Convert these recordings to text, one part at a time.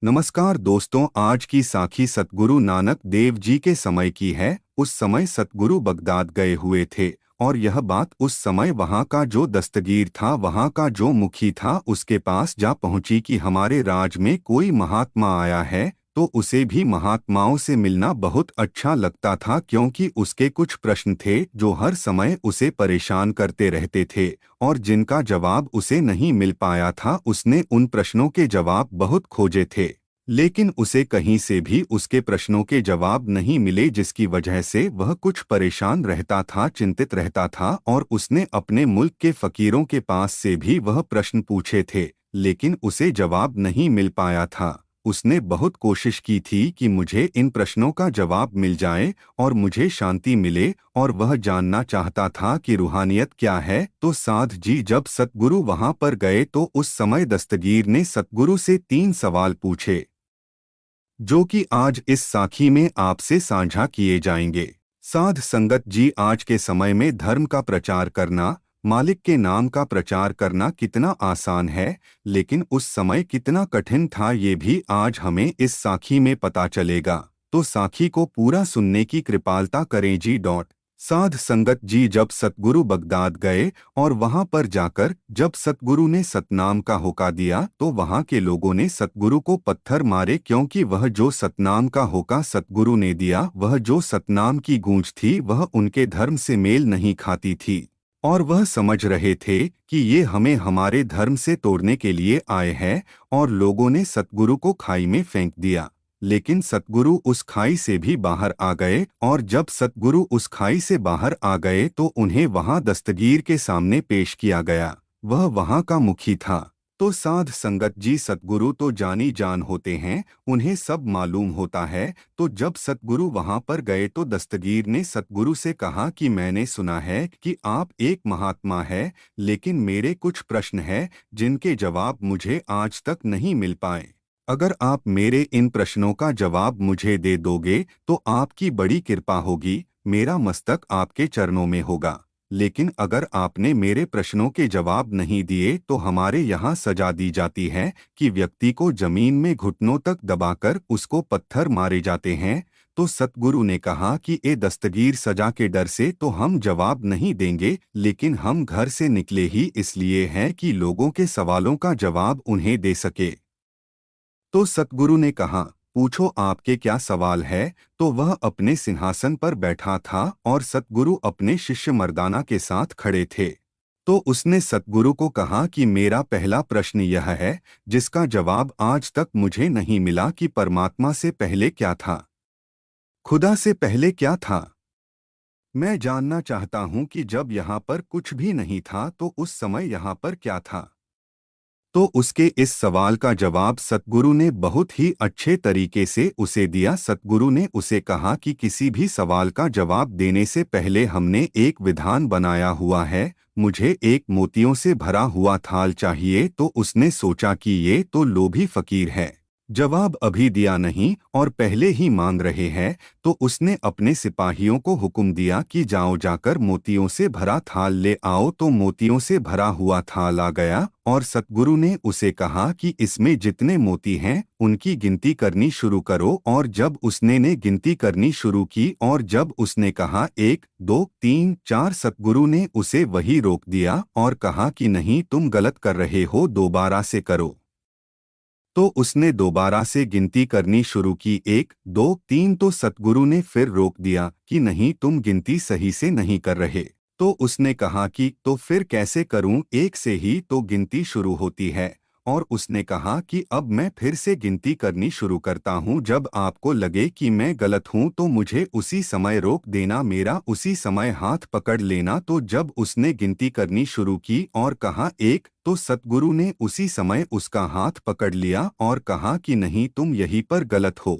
नमस्कार दोस्तों, आज की साखी सतगुरु नानक देव जी के समय की है। उस समय सतगुरु बगदाद गए हुए थे और यह बात उस समय वहाँ का जो दस्तगीर था, वहाँ का जो मुखी था, उसके पास जा पहुँची कि हमारे राज में कोई महात्मा आया है। तो उसे भी महात्माओं से मिलना बहुत अच्छा लगता था, क्योंकि उसके कुछ प्रश्न थे जो हर समय उसे परेशान करते रहते थे और जिनका जवाब उसे नहीं मिल पाया था। उसने उन प्रश्नों के जवाब बहुत खोजे थे, लेकिन उसे कहीं से भी उसके प्रश्नों के जवाब नहीं मिले, जिसकी वजह से वह कुछ परेशान रहता था, चिंतित रहता था। और उसने अपने मुल्क के फकीरों के पास से भी वह प्रश्न पूछे थे, लेकिन उसे जवाब नहीं मिल पाया था। उसने बहुत कोशिश की थी कि मुझे इन प्रश्नों का जवाब मिल जाए और मुझे शांति मिले, और वह जानना चाहता था कि रूहानियत क्या है। तो साध जी जब सतगुरु वहां पर गए तो उस समय दस्तगीर ने सतगुरु से 3 सवाल पूछे, जो कि आज इस साखी में आपसे साझा किए जाएंगे। साध संगत जी, आज के समय में धर्म का प्रचार करना, मालिक के नाम का प्रचार करना कितना आसान है, लेकिन उस समय कितना कठिन था, ये भी आज हमें इस साखी में पता चलेगा। तो साखी को पूरा सुनने की कृपालता करें जी। साध संगत जी जब सतगुरु बगदाद गए और वहां पर जाकर जब सतगुरु ने सतनाम का होका दिया, तो वहां के लोगों ने सतगुरु को पत्थर मारे, क्योंकि वह जो सतनाम का होका सतगुरु ने दिया, वह जो सतनाम की गूंज थी, वह उनके धर्म से मेल नहीं खाती थी। और वह समझ रहे थे कि ये हमें हमारे धर्म से तोड़ने के लिए आए हैं, और लोगों ने सतगुरु को खाई में फेंक दिया। लेकिन सतगुरु उस खाई से भी बाहर आ गए, और जब सतगुरु उस खाई से बाहर आ गए तो उन्हें वहां दस्तगीर के सामने पेश किया गया। वह वहां का मुखी था। तो साध संगत जी, सतगुरु तो जानी जान होते हैं, उन्हें सब मालूम होता है। तो जब सतगुरु वहां पर गए तो दस्तगीर ने सतगुरु से कहा कि मैंने सुना है कि आप एक महात्मा है, लेकिन मेरे कुछ प्रश्न हैं जिनके जवाब मुझे आज तक नहीं मिल पाए। अगर आप मेरे इन प्रश्नों का जवाब मुझे दे दोगे तो आपकी बड़ी कृपा होगी, मेरा मस्तक आपके चरणों में होगा। लेकिन अगर आपने मेरे प्रश्नों के जवाब नहीं दिए तो हमारे यहाँ सजा दी जाती है कि व्यक्ति को जमीन में घुटनों तक दबाकर उसको पत्थर मारे जाते हैं। तो सतगुरु ने कहा कि ए दस्तगीर, सजा के डर से तो हम जवाब नहीं देंगे, लेकिन हम घर से निकले ही इसलिए हैं कि लोगों के सवालों का जवाब उन्हें दे सके। तो सतगुरु ने कहा, पूछो आपके क्या सवाल है। तो वह अपने सिंहासन पर बैठा था और सतगुरु अपने शिष्य मर्दाना के साथ खड़े थे। तो उसने सतगुरु को कहा कि मेरा पहला प्रश्न यह है, जिसका जवाब आज तक मुझे नहीं मिला, कि परमात्मा से पहले क्या था, खुदा से पहले क्या था। मैं जानना चाहता हूं कि जब यहाँ पर कुछ भी नहीं था तो उस समय यहाँ पर क्या था। तो उसके इस सवाल का जवाब सतगुरु ने बहुत ही अच्छे तरीके से उसे दिया। सतगुरु ने उसे कहा कि किसी भी सवाल का जवाब देने से पहले हमने एक विधान बनाया हुआ है। मुझे एक मोतियों से भरा हुआ थाल चाहिए। तो उसने सोचा कि ये तो लोभी फकीर है, जवाब अभी दिया नहीं और पहले ही मांग रहे हैं। तो उसने अपने सिपाहियों को हुक्म दिया कि जाओ, जाकर मोतियों से भरा थाल ले आओ। तो मोतियों से भरा हुआ थाल आ गया और सतगुरु ने उसे कहा कि इसमें जितने मोती हैं उनकी गिनती करनी शुरू करो। और जब उसने ने गिनती करनी शुरू की और जब उसने कहा 1 2 3 4, सतगुरु ने उसे वही रोक दिया और कहा कि नहीं, तुम गलत कर रहे हो, दोबारा से करो। तो उसने दोबारा से गिनती करनी शुरू की 1 2 3। तो सतगुरु ने फिर रोक दिया कि नहीं, तुम गिनती सही से नहीं कर रहे। तो उसने कहा कि तो फिर कैसे करूं, एक से ही तो गिनती शुरू होती है। और उसने कहा कि अब मैं फिर से गिनती करनी शुरू करता हूं, जब आपको लगे कि मैं गलत हूं तो मुझे उसी समय रोक देना, मेरा उसी समय हाथ पकड़ लेना। तो जब उसने गिनती करनी शुरू की और कहा 1, तो सतगुरु ने उसी समय उसका हाथ पकड़ लिया और कहा कि नहीं, तुम यहीं पर गलत हो,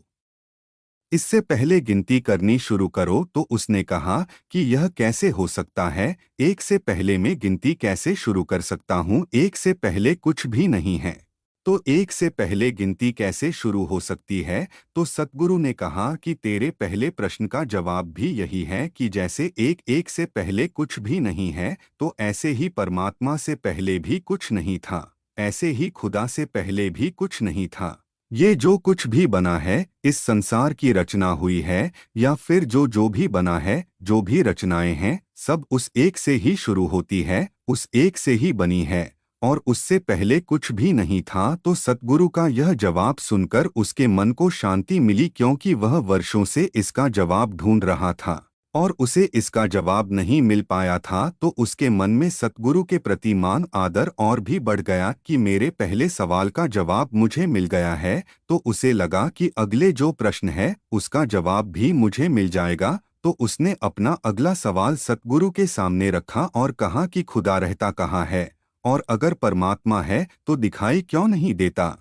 इससे पहले गिनती करनी शुरू करो। तो उसने कहा कि यह कैसे हो सकता है, एक से पहले मैं गिनती कैसे शुरू कर सकता हूँ, एक से पहले कुछ भी नहीं है। तो एक से पहले गिनती कैसे शुरू हो सकती है। तो सतगुरु ने कहा कि तेरे पहले प्रश्न का जवाब भी यही है कि जैसे एक एक से पहले कुछ भी नहीं है, तो ऐसे ही परमात्मा से पहले भी कुछ नहीं था, ऐसे ही खुदा से पहले भी कुछ नहीं था। ये जो कुछ भी बना है इस संसार की रचना हुई है, या फिर जो जो भी बना है, जो भी रचनाएं हैं, सब उस एक से ही शुरू होती है, उस एक से ही बनी है, और उससे पहले कुछ भी नहीं था। तो सतगुरु का यह जवाब सुनकर उसके मन को शांति मिली, क्योंकि वह वर्षों से इसका जवाब ढूंढ रहा था और उसे इसका जवाब नहीं मिल पाया था। तो उसके मन में सतगुरु के प्रति मान आदर और भी बढ़ गया कि मेरे पहले सवाल का जवाब मुझे मिल गया है, तो उसे लगा कि अगले जो प्रश्न है उसका जवाब भी मुझे मिल जाएगा। तो उसने अपना अगला सवाल सतगुरु के सामने रखा और कहा कि खुदा रहता कहाँ है, और अगर परमात्मा है तो दिखाई क्यों नहीं देता।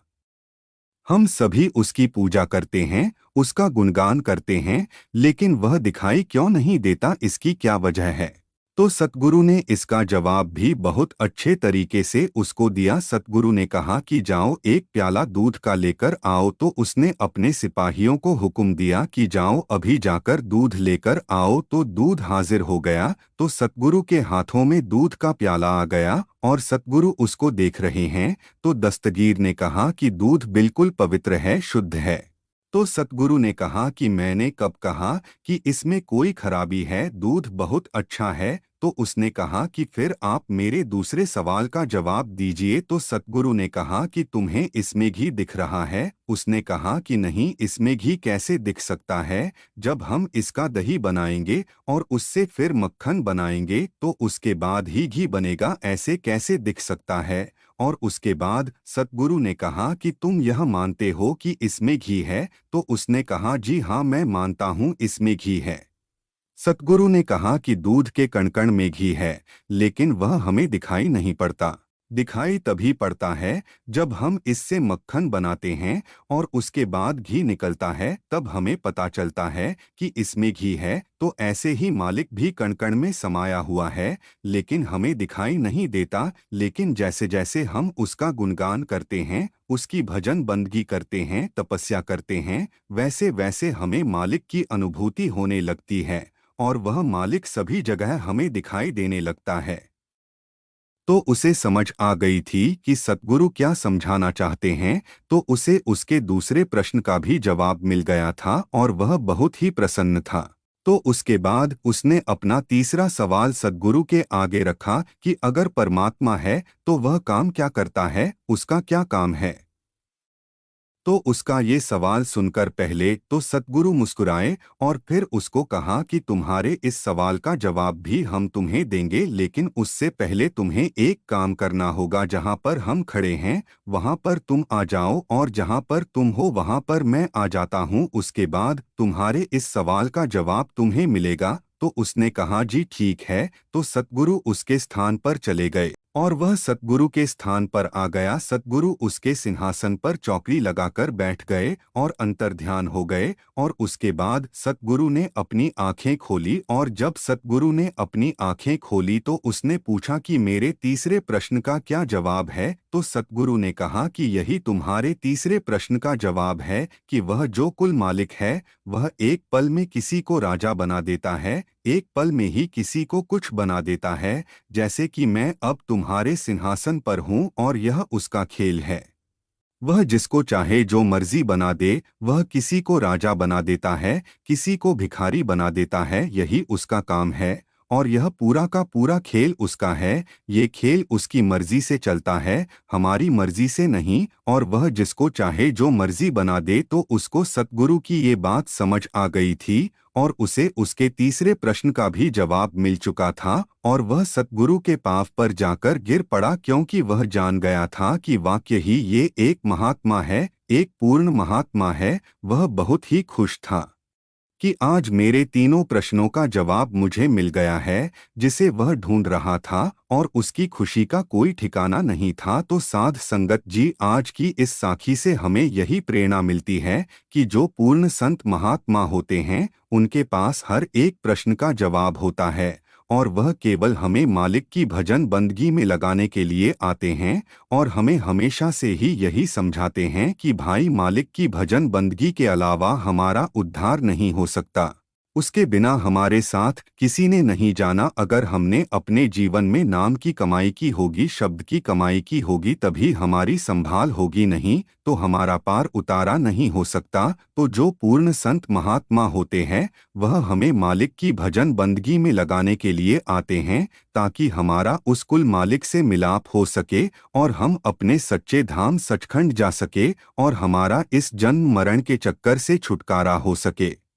हम सभी उसकी पूजा करते हैं, उसका गुणगान करते हैं, लेकिन वह दिखाई क्यों नहीं देता, इसकी क्या वजह है। तो सतगुरु ने इसका जवाब भी बहुत अच्छे तरीके से उसको दिया। सतगुरु ने कहा कि जाओ एक प्याला दूध का लेकर आओ। तो उसने अपने सिपाहियों को हुक्म दिया कि जाओ अभी जाकर दूध लेकर आओ। तो दूध हाजिर हो गया। तो सतगुरु के हाथों में दूध का प्याला आ गया और सतगुरु उसको देख रहे हैं। तो दस्तगीर ने कहा कि दूध बिल्कुल पवित्र है, शुद्ध है। तो सतगुरु ने कहा कि मैंने कब कहा कि इसमें कोई खराबी है, दूध बहुत अच्छा है। तो उसने कहा कि फिर आप मेरे दूसरे सवाल का जवाब दीजिए। तो सतगुरु ने कहा कि तुम्हें इसमें घी दिख रहा है। उसने कहा कि नहीं, इसमें घी कैसे दिख सकता है, जब हम इसका दही बनाएंगे और उससे फिर मक्खन बनाएंगे तो उसके बाद ही घी बनेगा, ऐसे कैसे दिख सकता है। और उसके बाद सतगुरु ने कहा कि तुम यह मानते हो कि इसमें घी है। तो उसने कहा जी हाँ, मैं मानता हूँ इसमें घी है। सतगुरु ने कहा कि दूध के कण-कण में घी है, लेकिन वह हमें दिखाई नहीं पड़ता। दिखाई तभी पड़ता है जब हम इससे मक्खन बनाते हैं और उसके बाद घी निकलता है, तब हमें पता चलता है कि इसमें घी है। तो ऐसे ही मालिक भी कण-कण में समाया हुआ है, लेकिन हमें दिखाई नहीं देता। लेकिन जैसे जैसे हम उसका गुणगान करते हैं, उसकी भजन बंदगी करते हैं, तपस्या करते हैं, वैसे वैसे हमें मालिक की अनुभूति होने लगती है और वह मालिक सभी जगह हमें दिखाई देने लगता है। तो उसे समझ आ गई थी कि सतगुरु क्या समझाना चाहते हैं। तो उसे उसके दूसरे प्रश्न का भी जवाब मिल गया था और वह बहुत ही प्रसन्न था। तो उसके बाद उसने अपना तीसरा सवाल सतगुरु के आगे रखा कि अगर परमात्मा है तो वह काम क्या करता है, उसका क्या काम है। तो उसका ये सवाल सुनकर पहले तो सतगुरु मुस्कुराए और फिर उसको कहा कि तुम्हारे इस सवाल का जवाब भी हम तुम्हें देंगे, लेकिन उससे पहले तुम्हें एक काम करना होगा। जहाँ पर हम खड़े हैं वहाँ पर तुम आ जाओ और जहाँ पर तुम हो वहाँ पर मैं आ जाता हूँ, उसके बाद तुम्हारे इस सवाल का जवाब तुम्हें मिलेगा। तो उसने कहा जी ठीक है। तो सतगुरु उसके स्थान पर चले गए और वह सतगुरु के स्थान पर आ गया। सतगुरु उसके सिंहासन पर चौकड़ी लगाकर बैठ गए और अंतर्ध्यान हो गए। और उसके बाद सतगुरु ने अपनी आंखें खोली और जब सतगुरु ने अपनी आंखें खोली तो उसने पूछा कि मेरे तीसरे प्रश्न का क्या जवाब है। तो सतगुरु ने कहा कि यही तुम्हारे तीसरे प्रश्न का जवाब है कि वह जो कुल मालिक है, वह एक पल में किसी को राजा बना देता है, एक पल में ही किसी को कुछ बना देता है। जैसे कि मैं अब तुम्हारे सिंहासन पर हूँ और यह उसका खेल है। वह जिसको चाहे जो मर्जी बना दे, वह किसी को राजा बना देता है, किसी को भिखारी बना देता है, यही उसका काम है। और यह पूरा का पूरा खेल उसका है। ये खेल उसकी मर्जी से चलता है, हमारी मर्जी से नहीं। और वह जिसको चाहे जो मर्जी बना दे। तो उसको सतगुरु की ये बात समझ आ गई थी और उसे उसके तीसरे प्रश्न का भी जवाब मिल चुका था और वह सतगुरु के पांव पर जाकर गिर पड़ा, क्योंकि वह जान गया था कि वाकई ही ये एक महात्मा है, एक पूर्ण महात्मा है। वह बहुत ही खुश था कि आज मेरे तीनों प्रश्नों का जवाब मुझे मिल गया है, जिसे वह ढूंढ रहा था, और उसकी खुशी का कोई ठिकाना नहीं था। तो साध संगत जी, आज की इस साखी से हमें यही प्रेरणा मिलती है कि जो पूर्ण संत महात्मा होते हैं, उनके पास हर एक प्रश्न का जवाब होता है और वह केवल हमें मालिक की भजन बंदगी में लगाने के लिए आते हैं और हमें हमेशा से ही यही समझाते हैं कि भाई, मालिक की भजन बंदगी के अलावा हमारा उद्धार नहीं हो सकता। उसके बिना हमारे साथ किसी ने नहीं जाना। अगर हमने अपने जीवन में नाम की कमाई की होगी, शब्द की कमाई की होगी, तभी हमारी संभाल होगी, नहीं तो हमारा पार उतारा नहीं हो सकता। तो जो पूर्ण संत महात्मा होते हैं वह हमें मालिक की भजन बंदगी में लगाने के लिए आते हैं, ताकि हमारा उस कुल मालिक से मिलाप हो सके और हम अपने सच्चे धाम सचखंड जा सके और हमारा इस जन्म मरण के चक्कर से छुटकारा हो सके।